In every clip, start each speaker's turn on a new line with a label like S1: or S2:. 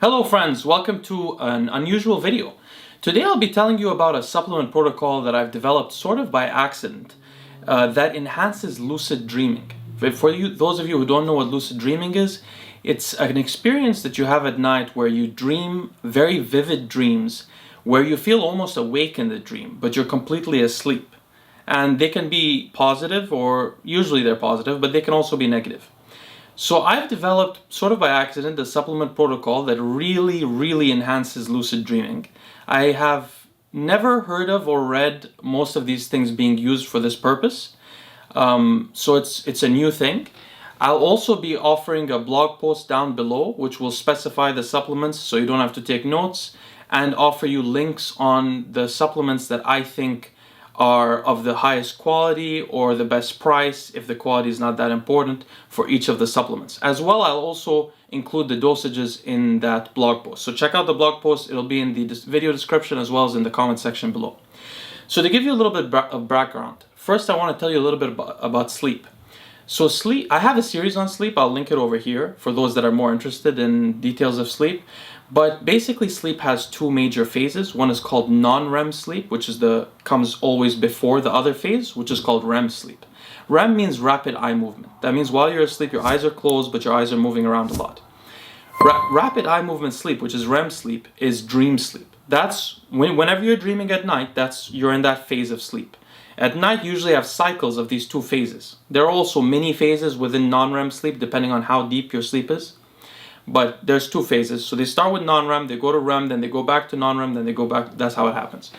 S1: Hello friends, welcome to an unusual video. Today I'll be telling you about a supplement protocol that I've developed sort of by accident that enhances lucid dreaming. For you, those of you who don't know what lucid dreaming is, it's an experience that you have at night where you dream very vivid dreams where you feel almost awake in the dream, but you're completely asleep. And they can be positive, or usually they're positive, but they can also be negative. So I've developed, sort of by accident, a supplement protocol that really enhances lucid dreaming. I have never heard of or read most of these things being used for this purpose. So it's a new thing. I'll also be offering a blog post down below which will specify the supplements so you don't have to take notes, and offer you links on the supplements that I think are of the highest quality or the best price if the quality is not that important for each of the supplements. As well, I'll also include the dosages in that blog post. So check out the blog post. It'll be in the video description as well as in the comment section below. So to give you a little bit of background, first I want to tell you a little bit about sleep. So sleep, I have a series on sleep. I'll link it over here for those that are more interested in details of sleep. But basically sleep has two major phases. One is called non-REM sleep, which is comes always before the other phase, which is called REM sleep. REM means rapid eye movement. That means while you're asleep, your eyes are closed, but your eyes are moving around a lot. Rapid eye movement sleep, which is REM sleep, is dream sleep. That's whenever you're dreaming at night, you're in that phase of sleep. At night, you usually have cycles of these two phases. There are also many phases within non-REM sleep, depending on how deep your sleep is. But there's two phases. So they start with non-REM, they go to REM, then they go back to non-REM, then they go back. That's how it happens.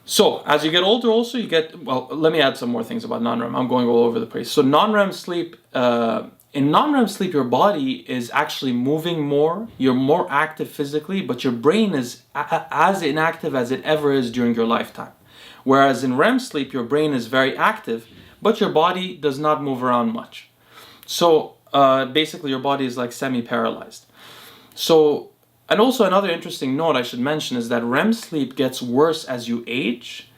S1: So as you get older also, well, let me add some more things about non-REM. I'm going all over the place. So non-REM sleep, in non-REM sleep, your body is actually moving more. You're more active physically, but your brain is as inactive as it ever is during your lifetime. Whereas in REM sleep, your brain is very active, but your body does not move around much. So basically your body is like semi-paralyzed. So, and also another interesting note I should mention is that REM sleep gets worse as you age,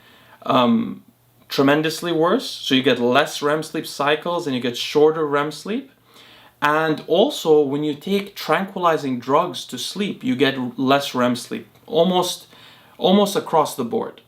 S1: tremendously worse. So you get less REM sleep cycles and you get shorter REM sleep. And also when you take tranquilizing drugs to sleep, you get less REM sleep, almost across the board.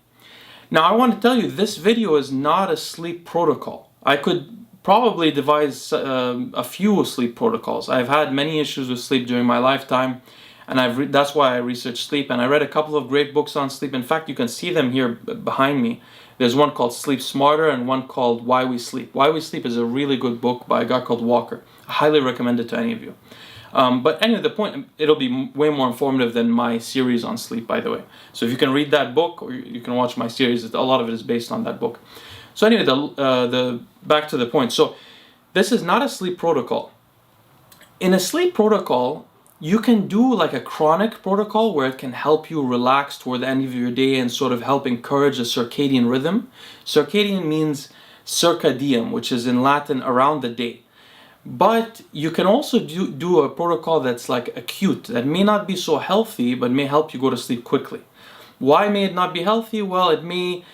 S1: Now I want to tell you, this video is not a sleep protocol. I could probably devise a few sleep protocols. I've had many issues with sleep during my lifetime, and that's why I researched sleep, and I read a couple of great books on sleep. In fact, you can see them here behind me. There's one called Sleep Smarter and one called Why We Sleep. Why We Sleep is a really good book by a guy called Walker. I highly recommend it to any of you. But anyway, the point, it'll be way more informative than my series on sleep, by the way. So if you can read that book, or you can watch my series, a lot of it is based on that book. So anyway, back to the point. So this is not a sleep protocol. In a sleep protocol, you can do like a chronic protocol where it can help you relax toward the end of your day and sort of help encourage a circadian rhythm. Circadian means circa diem, which is in Latin around the day. But you can also do a protocol that's like acute, that may not be so healthy, but may help you go to sleep quickly. Why may it not be healthy? Well, it may,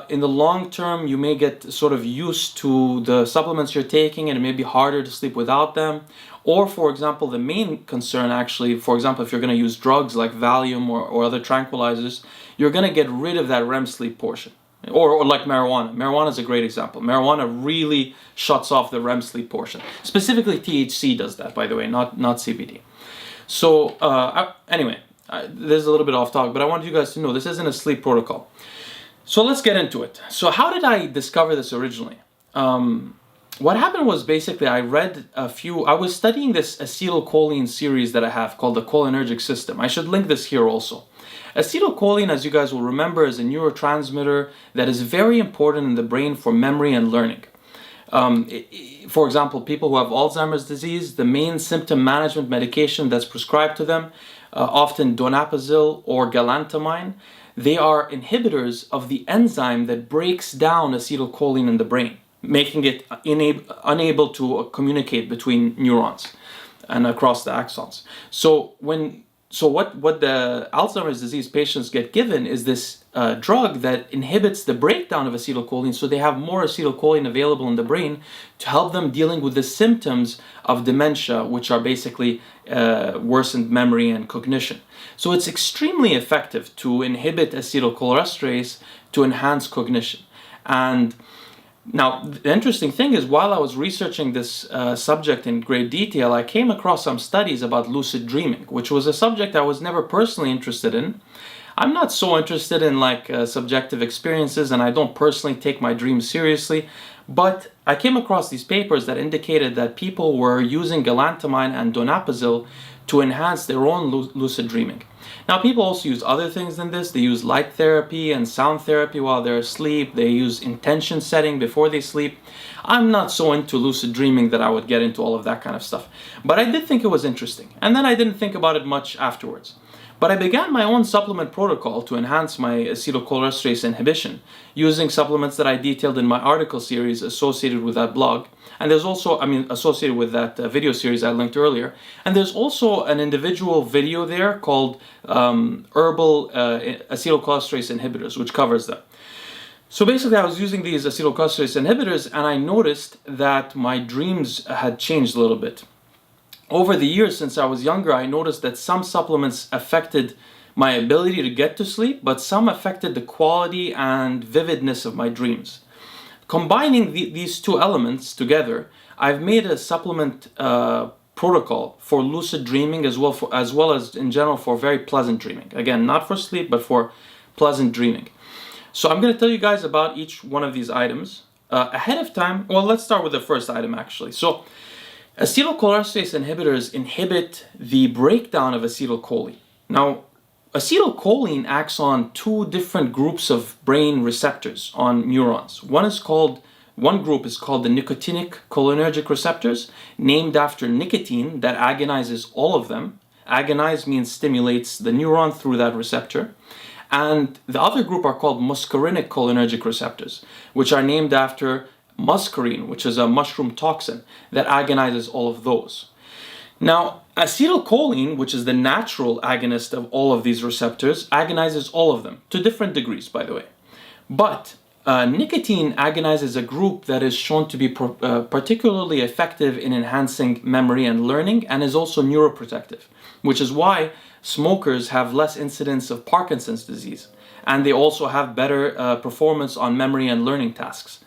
S1: in the long term, you may get sort of used to the supplements you're taking and it may be harder to sleep without them. Or, for example, the main concern actually, for example, if you're going to use drugs like Valium or other tranquilizers, you're going to get rid of that REM sleep portion. Or like marijuana. Marijuana is a great example. Marijuana really shuts off the REM sleep portion. Specifically THC does that, by the way, not CBD. So anyway, this is a little bit off topic, but I want you guys to know this isn't a sleep protocol. So let's get into it. So how did I discover this originally? What happened was basically I was studying this acetylcholine series that I have called the cholinergic system. I should link this here also. Acetylcholine, as you guys will remember, is a neurotransmitter that is very important in the brain for memory and learning. For example, people who have Alzheimer's disease, the main symptom management medication that's prescribed to them, often donepezil or galantamine, they are inhibitors of the enzyme that breaks down acetylcholine in the brain, making it unable to communicate between neurons and across the axons. So what the Alzheimer's disease patients get given is this drug that inhibits the breakdown of acetylcholine, so they have more acetylcholine available in the brain to help them dealing with the symptoms of dementia, which are basically worsened memory and cognition. So it's extremely effective to inhibit acetylcholinesterase to enhance cognition. And now, the interesting thing is, while I was researching this subject in great detail, I came across some studies about lucid dreaming, which was a subject I was never personally interested in. I'm not so interested in subjective experiences, and I don't personally take my dreams seriously, but I came across these papers that indicated that people were using galantamine and donepezil to enhance their own lucid dreaming. Now, people also use other things than this. They use light therapy and sound therapy while they're asleep. They use intention setting before they sleep. I'm not so into lucid dreaming that I would get into all of that kind of stuff. But I did think it was interesting. And then I didn't think about it much afterwards. But I began my own supplement protocol to enhance my acetylcholinesterase inhibition using supplements that I detailed in my article series associated with that blog. And there's also, associated with that video series I linked earlier. And there's also an individual video there called Herbal acetylcholinesterase inhibitors, which covers that. So basically, I was using these acetylcholinesterase inhibitors, and I noticed that my dreams had changed a little bit. Over the years, since I was younger, I noticed that some supplements affected my ability to get to sleep, but some affected the quality and vividness of my dreams. Combining these two elements together, I've made a supplement protocol for lucid dreaming as well as in general for very pleasant dreaming. Again, not for sleep, but for pleasant dreaming. So I'm going to tell you guys about each one of these items ahead of time. Well, let's start with the first item actually. So acetylcholinesterase inhibitors inhibit the breakdown of acetylcholine. Now, acetylcholine acts on two different groups of brain receptors on neurons. One group is called the nicotinic cholinergic receptors, named after nicotine that agonizes all of them. Agonize means stimulates the neuron through that receptor. And the other group are called muscarinic cholinergic receptors, which are named after muscarine, which is a mushroom toxin that agonizes all of those. Now, acetylcholine, which is the natural agonist of all of these receptors, agonizes all of them, to different degrees, by the way. But nicotine agonizes a group that is shown to be particularly effective in enhancing memory and learning, and is also neuroprotective, which is why smokers have less incidence of Parkinson's disease, and they also have better performance on memory and learning tasks.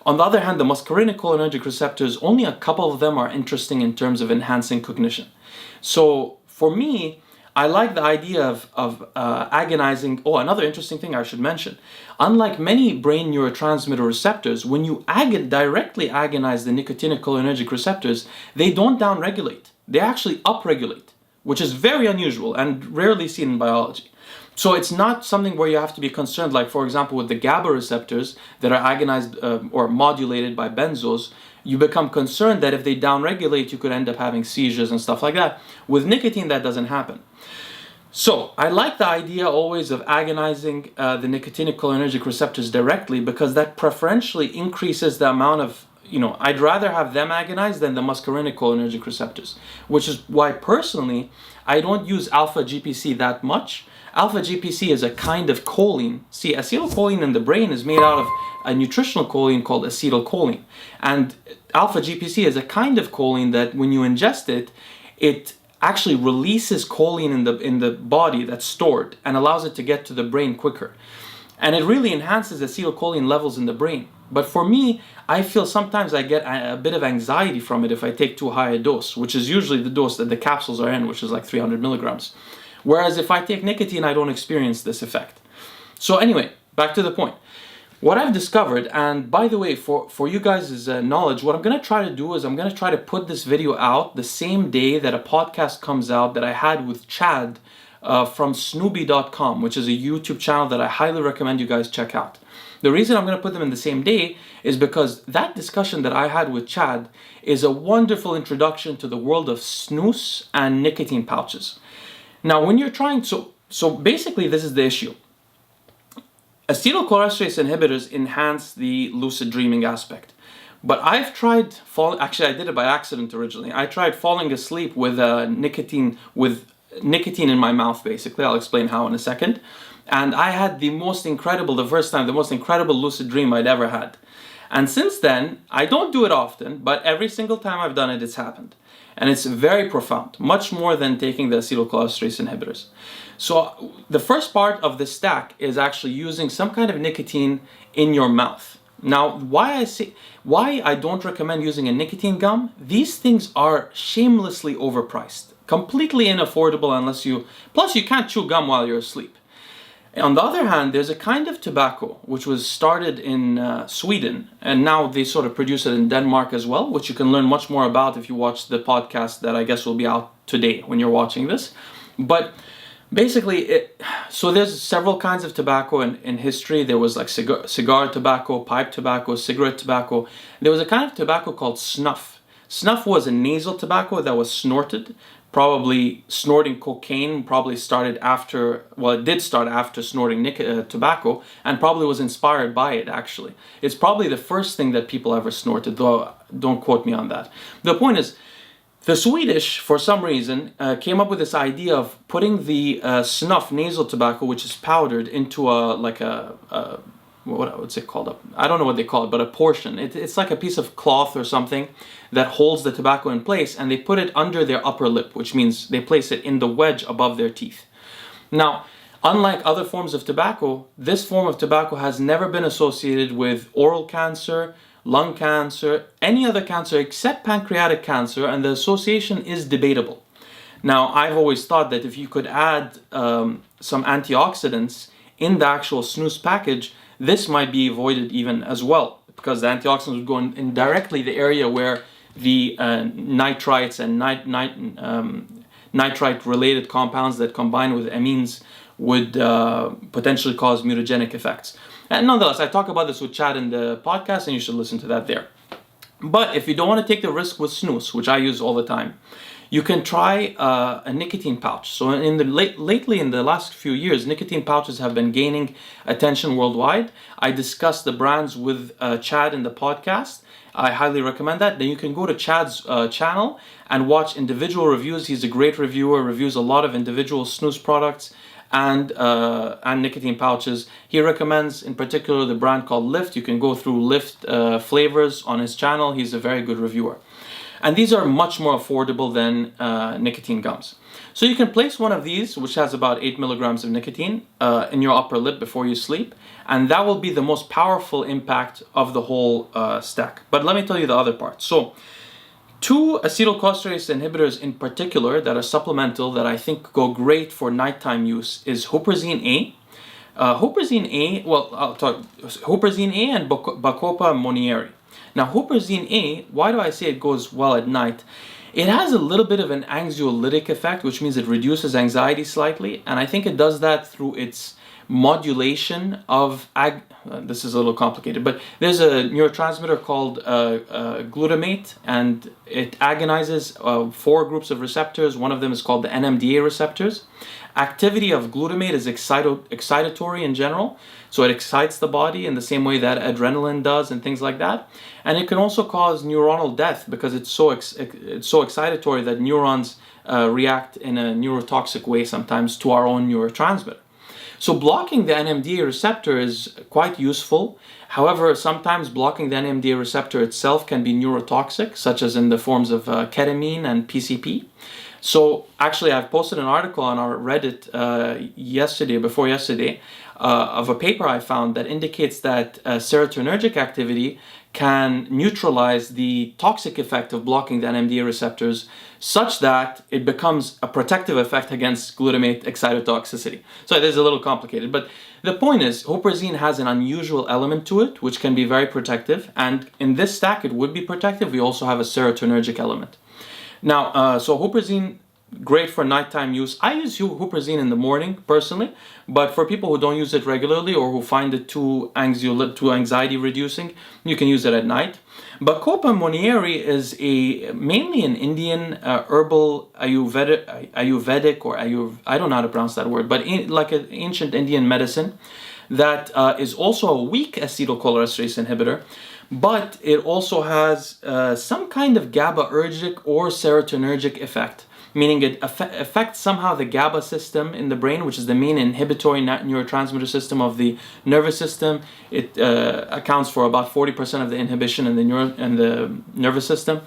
S1: On the other hand, the muscarinic cholinergic receptors, only a couple of them are interesting in terms of enhancing cognition. So for me, I like the idea of agonizing. Oh, another interesting thing I should mention. Unlike many brain neurotransmitter receptors, when you directly agonize the nicotinic cholinergic receptors, they don't downregulate. They actually upregulate, which is very unusual and rarely seen in biology. So it's not something where you have to be concerned, like for example with the GABA receptors that are agonized or modulated by benzos, you become concerned that if they downregulate, you could end up having seizures and stuff like that. With nicotine, that doesn't happen. So I like the idea always of agonizing the nicotinic cholinergic receptors directly, because that preferentially increases the amount of, I'd rather have them agonized than the muscarinic cholinergic receptors, which is why personally, I don't use alpha GPC that much. Alpha GPC is a kind of choline. See, acetylcholine in the brain is made out of a nutritional choline called acetylcholine. And alpha GPC is a kind of choline that when you ingest it, it actually releases choline in the body that's stored and allows it to get to the brain quicker. And it really enhances acetylcholine levels in the brain. But for me, I feel sometimes I get a bit of anxiety from it if I take too high a dose, which is usually the dose that the capsules are in, which is like 300 milligrams. Whereas if I take nicotine, I don't experience this effect. So anyway, back to the point. What I've discovered, and by the way, for you guys' knowledge, what I'm going to try to do is I'm going to try to put this video out the same day that a podcast comes out that I had with Chad from Snoopy.com, which is a YouTube channel that I highly recommend you guys check out. The reason I'm going to put them in the same day is because that discussion that I had with Chad is a wonderful introduction to the world of snooze and nicotine pouches. Now, when you're trying so basically this is the issue. Acetylcholinesterase inhibitors enhance the lucid dreaming aspect. But I've tried actually I did it by accident originally. I tried falling asleep with nicotine in my mouth basically. I'll explain how in a second. And I had the most incredible lucid dream I'd ever had. And since then, I don't do it often, but every single time I've done it, it's happened. And it's very profound, much more than taking the acetylcholine inhibitors. So the first part of the stack is actually using some kind of nicotine in your mouth. Now, why I don't recommend using a nicotine gum, these things are shamelessly overpriced, completely unaffordable plus you can't chew gum while you're asleep. On the other hand, there's a kind of tobacco which was started in Sweden, and now they sort of produce it in Denmark as well, which you can learn much more about if you watch the podcast that I guess will be out today when you're watching this. But basically, so there's several kinds of tobacco in history. There was like cigar tobacco, pipe tobacco, cigarette tobacco. There was a kind of tobacco called snuff. Snuff was a nasal tobacco that was snorted. Probably snorting cocaine probably started after, well, it did start after snorting tobacco, and probably was inspired by it, actually. It's probably the first thing that people ever snorted, though don't quote me on that. The point is, the Swedish, for some reason, came up with this idea of putting the snuff nasal tobacco, which is powdered, into what's it called? I don't know what they call it, but a portion. It's like a piece of cloth or something that holds the tobacco in place, and they put it under their upper lip, which means they place it in the wedge above their teeth. Now, unlike other forms of tobacco, this form of tobacco has never been associated with oral cancer, lung cancer, any other cancer except pancreatic cancer, and the association is debatable. Now, I've always thought that if you could add some antioxidants in the actual snooze package, this might be avoided even as well, because the antioxidants would go in directly the area where the nitrites and nitrite-related compounds that combine with amines would potentially cause mutagenic effects. And nonetheless, I talk about this with Chad in the podcast, and you should listen to that there. But if you don't want to take the risk with snooze, which I use all the time, you can try a nicotine pouch. So lately, in the last few years, nicotine pouches have been gaining attention worldwide. I discussed the brands with Chad in the podcast. I highly recommend that. Then you can go to Chad's channel and watch individual reviews. He's a great reviewer, reviews a lot of individual snooze products and nicotine pouches. He recommends in particular the brand called Lift. You can go through Lift flavors on his channel. He's a very good reviewer. And these are much more affordable than nicotine gums. So you can place one of these, which has about 8 milligrams of nicotine, in your upper lip before you sleep. And that will be the most powerful impact of the whole stack. But let me tell you the other part. So 2 acetylcholine inhibitors in particular that are supplemental that I think go great for nighttime use is Huperzine A. Huperzine A and Bacopa Monnieri. Now, Huperzine A, why do I say it goes well at night? It has a little bit of an anxiolytic effect, which means it reduces anxiety slightly, and I think it does that through its modulation of, this is a little complicated, but there's a neurotransmitter called glutamate, and it agonizes 4 groups of receptors. One of them is called the NMDA receptors. Activity of glutamate is excitatory in general, so it excites the body in the same way that adrenaline does and things like that. And it can also cause neuronal death because it's so excitatory that neurons react in a neurotoxic way sometimes to our own neurotransmitter. So blocking the NMDA receptor is quite useful. However, sometimes blocking the NMDA receptor itself can be neurotoxic, such as in the forms of ketamine and PCP. So actually, I've posted an article on our Reddit before yesterday, of a paper I found that indicates that serotonergic activity can neutralize the toxic effect of blocking the NMDA receptors such that it becomes a protective effect against glutamate excitotoxicity. So it is a little complicated, but the point is Huperzine has an unusual element to it which can be very protective, and in this stack it would be protective. We also have a serotonergic element. Now, so Huperzine, great for nighttime use. I use Huperzine in the morning personally, but for people who don't use it regularly or who find it too anxiety reducing, you can use it at night. Bacopa Monnieri is mainly an Indian herbal Ayurvedic or I don't know how to pronounce that word, but like an ancient Indian medicine that is also a weak acetylcholinesterase inhibitor, but it also has some kind of GABAergic or serotonergic effect. meaning it affects somehow the GABA system in the brain, which is the main inhibitory neurotransmitter system of the nervous system. It accounts for about 40% of the inhibition in the nervous system.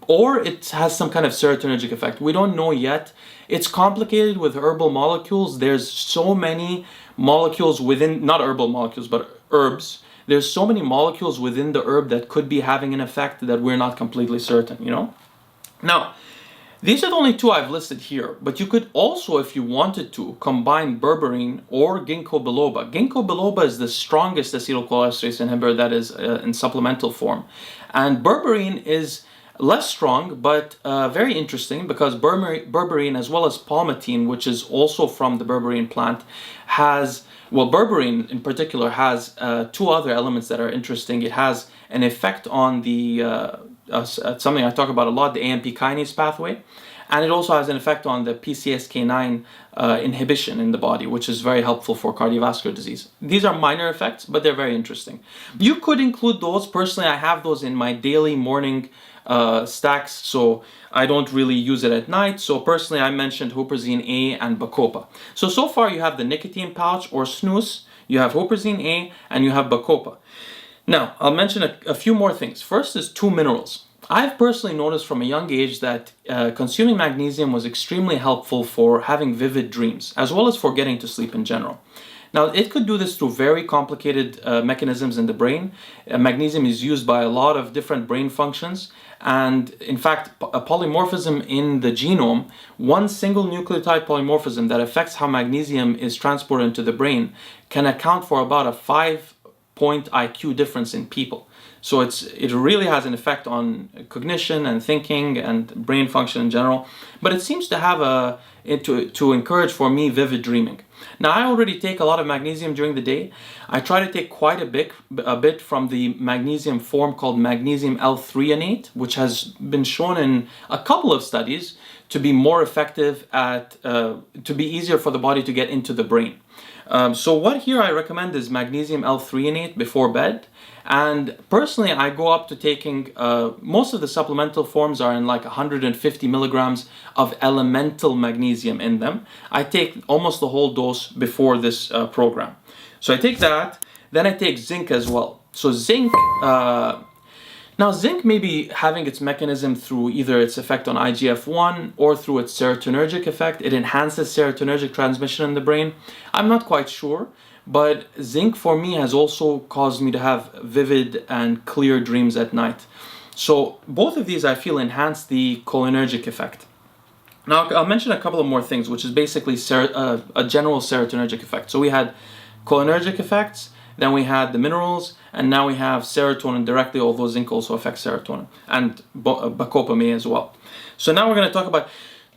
S1: Or it has some kind of serotonergic effect. We don't know yet. It's complicated with herbal molecules. There's so many molecules within, not herbal molecules, but herbs. There's so many molecules within the herb that could be having an effect that we're not completely certain, you know? Now, these are the only two I've listed here, but you could also, if you wanted to, combine berberine or ginkgo biloba. Ginkgo biloba is the strongest acetylcholinesterase inhibitor that is in supplemental form. And berberine is less strong, but very interesting, because berberine as well as palmitoline, which is also from the berberine plant, has, well, berberine in particular has two other elements that are interesting. It has an effect on the, something I talk about a lot, the AMP kinase pathway, and it also has an effect on the PCSK9 inhibition in the body, which is very helpful for cardiovascular disease. These are minor effects, but they're very interesting. You could include those. Personally, I have those in my daily morning stacks, so I don't really use it at night. So personally, I mentioned huperzine A and bacopa. So far you have the nicotine pouch or snooze, you have huperzine A, and you have bacopa. Now, I'll mention a few more things. First is 2 minerals. I've personally noticed from a young age that consuming magnesium was extremely helpful for having vivid dreams, as well as for getting to sleep in general. Now, it could do this through very complicated mechanisms in the brain. Magnesium is used by a lot of different brain functions. And in fact, a polymorphism in the genome, one single nucleotide polymorphism that affects how magnesium is transported into the brain, can account for about a 5-point IQ difference in people. So it really has an effect on cognition and thinking and brain function in general. But it seems to have to encourage for me vivid dreaming. Now, I already take a lot of magnesium during the day. I try to take quite a bit from the magnesium form called magnesium L-threonate, which has been shown in a couple of studies to be more effective at, to be easier for the body to get into the brain. So what here I recommend is magnesium L-threonate before bed. And personally, I go up to taking, most of the supplemental forms are in like 150 milligrams of elemental magnesium in them. I take almost the whole dose before this program. So I take that, then I take zinc as well. So zinc, now zinc may be having its mechanism through either its effect on IGF-1 or through its serotonergic effect. It enhances serotonergic transmission in the brain. I'm not quite sure. But zinc for me has also caused me to have vivid and clear dreams at night. So both of these I feel enhance the cholinergic effect. Now I'll mention a couple of more things, which is basically a general serotonergic effect. So we had cholinergic effects, then we had the minerals, and now we have serotonin directly, although zinc also affects serotonin, and bacopa may as well. So now we're going to talk about...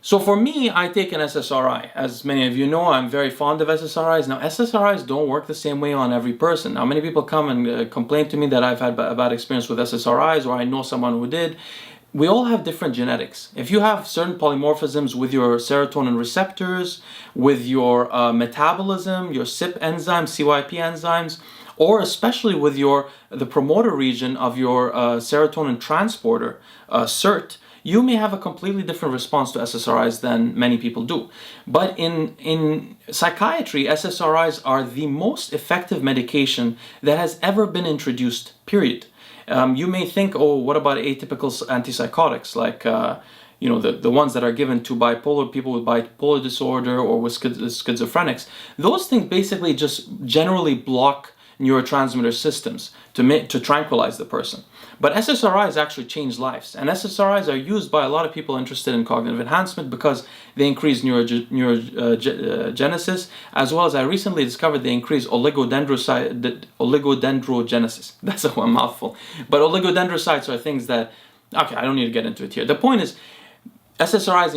S1: So for me, I take an SSRI. As many of you know, I'm very fond of SSRIs. Now, SSRIs don't work the same way on every person. Now, many people come and complain to me that I've had a bad experience with SSRIs, or I know someone who did. We all have different genetics. If you have certain polymorphisms with your serotonin receptors, with your metabolism, your CYP enzymes, CYP enzymes, or especially with the promoter region of your serotonin transporter, SERT, you may have a completely different response to SSRIs than many people do. But in psychiatry, SSRIs are the most effective medication that has ever been introduced, period. You may think, oh, what about atypical antipsychotics, like the ones that are given to people with bipolar disorder or with schizophrenics. Those things basically just generally block neurotransmitter systems to tranquilize the person. But SSRIs actually change lives, and SSRIs are used by a lot of people interested in cognitive enhancement because they increase neurogenesis, as well as I recently discovered they increase oligodendrogenesis. That's a mouthful. But oligodendrocytes are things that, okay, I don't need to get into it here. The point is, SSRIs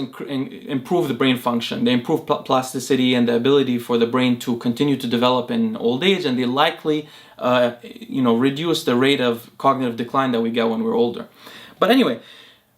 S1: improve the brain function. They improve plasticity and the ability for the brain to continue to develop in old age, and they likely reduce the rate of cognitive decline that we get when we're older. But anyway,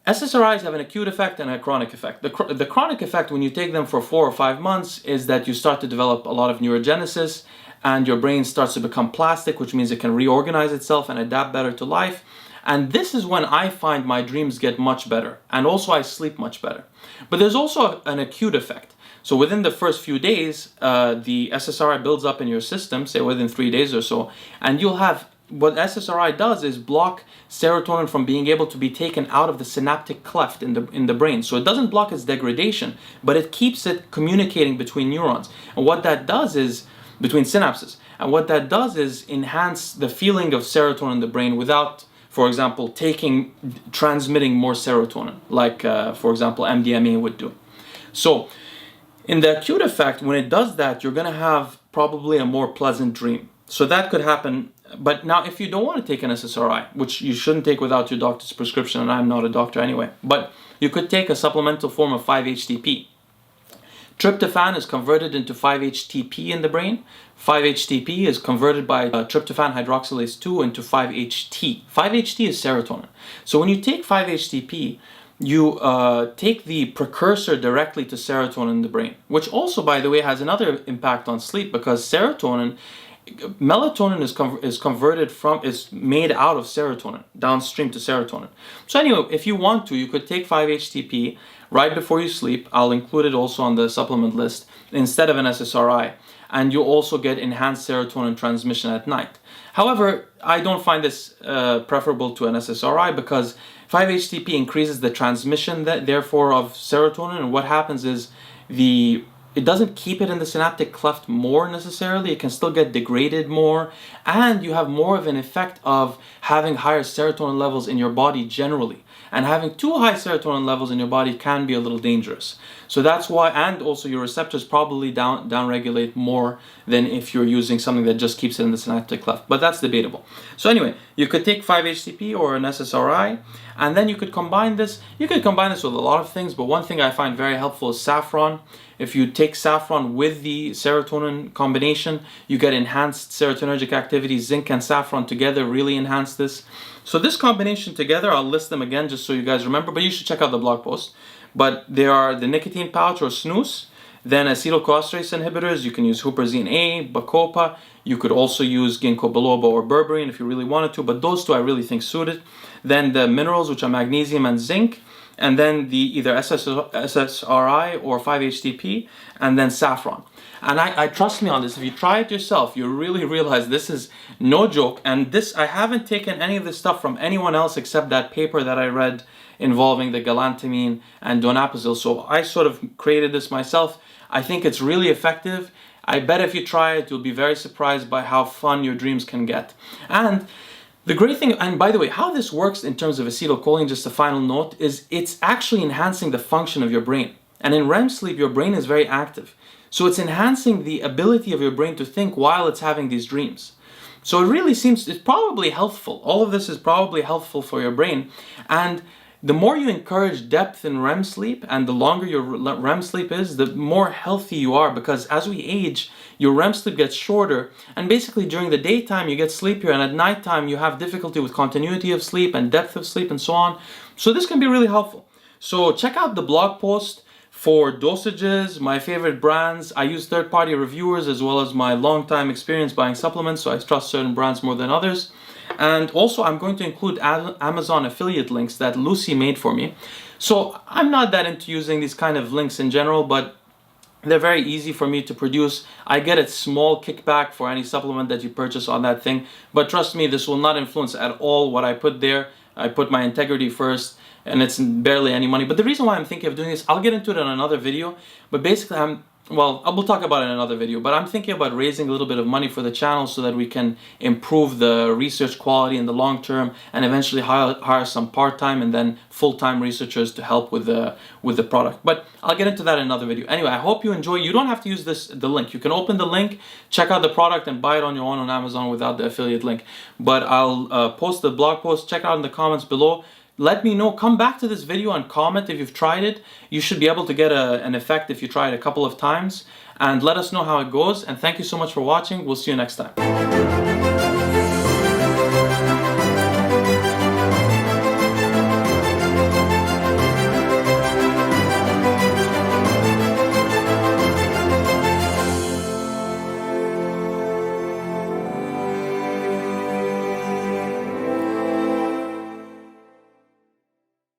S1: SSRIs have an acute effect and a chronic effect. The chronic effect, when you take them for 4 or 5 months, is that you start to develop a lot of neurogenesis, and your brain starts to become plastic, which means it can reorganize itself and adapt better to life. And this is when I find my dreams get much better, and also I sleep much better. But there's also an acute effect. So within the first few days, the SSRI builds up in your system, say within 3 days or so, and you'll have, what SSRI does is block serotonin from being able to be taken out of the synaptic cleft in the brain. So it doesn't block its degradation, but it keeps it communicating between neurons. And what that does is, between synapses, and what that does is enhance the feeling of serotonin in the brain without, for example, transmitting more serotonin, like, for example, MDMA would do. So in the acute effect, when it does that, you're going to have probably a more pleasant dream. So that could happen. But now, if you don't want to take an SSRI, which you shouldn't take without your doctor's prescription, and I'm not a doctor anyway, but you could take a supplemental form of 5-HTP. Tryptophan is converted into 5-HTP in the brain. 5-HTP is converted by tryptophan hydroxylase 2 into 5-HT. 5-HT is serotonin. So when you take 5-HTP, you take the precursor directly to serotonin in the brain, which also, by the way, has another impact on sleep, because melatonin is made out of serotonin, downstream to serotonin. So anyway, if you want to, you could take 5-HTP right before you sleep. I'll include it also on the supplement list instead of an SSRI, and you also get enhanced serotonin transmission at night. However, I don't find this preferable to an SSRI, because 5-HTP increases the transmission therefore of serotonin, and what happens is it doesn't keep it in the synaptic cleft more necessarily. It can still get degraded more, and you have more of an effect of having higher serotonin levels in your body generally. And having too high serotonin levels in your body can be a little dangerous. So that's why, and also your receptors probably downregulate more than if you're using something that just keeps it in the synaptic cleft. But that's debatable. So anyway, you could take 5-HTP or an SSRI, and then you could combine this. You could combine this with a lot of things, but one thing I find very helpful is saffron. If you take saffron with the serotonin combination, you get enhanced serotonergic activity. Zinc and saffron together really enhance this. So this combination together, I'll list them again just so you guys remember, but you should check out the blog post. But they are the nicotine pouch or snooze, then acetylcholine inhibitors. You can use huperzine A, bacopa. You could also use ginkgo biloba or berberine if you really wanted to, but those two I really think suited. Then the minerals, which are magnesium and zinc, and then the either SSRI or 5-HTP, and then saffron. And I trust me on this, if you try it yourself, you really realize this is no joke. And this, I haven't taken any of this stuff from anyone else except that paper that I read involving the galantamine and donepezil. So I sort of created this myself. I think it's really effective. I bet if you try it, you'll be very surprised by how fun your dreams can get. And the great thing, and by the way, how this works in terms of acetylcholine, just a final note, is it's actually enhancing the function of your brain. And in REM sleep, your brain is very active. So it's enhancing the ability of your brain to think while it's having these dreams. So it really seems, it's probably healthful. All of this is probably healthful for your brain. And the more you encourage depth in REM sleep, and the longer your REM sleep is, the more healthy you are, because as we age, your REM sleep gets shorter, and basically during the daytime you get sleepier, and at nighttime you have difficulty with continuity of sleep and depth of sleep and so on. So this can be really helpful. So check out the blog post for dosages, my favorite brands. I use third-party reviewers as well as my long-time experience buying supplements, so I trust certain brands more than others. And also I'm going to include Amazon affiliate links that Lucie made for me. So I'm not that into using these kind of links in general, but they're very easy for me to produce. I get a small kickback for any supplement that you purchase on that thing, but trust me, this will not influence at all what I put there. I put my integrity first, and it's barely any money. But the reason why I'm thinking of doing this, I'll get into it in another video, but basically we'll talk about it in another video, but I'm thinking about raising a little bit of money for the channel so that we can improve the research quality in the long term, and eventually hire some part-time and then full-time researchers to help with the product. But I'll get into that in another video. Anyway, I hope you enjoy. You don't have to use the link. You can open the link, check out the product, and buy it on your own on Amazon without the affiliate link. But I'll post the blog post. Check out in the comments below. Let me know, come back to this video and comment if you've tried it. You should be able to get an effect if you try it a couple of times. And let us know how it goes. And thank you so much for watching. We'll see you next time.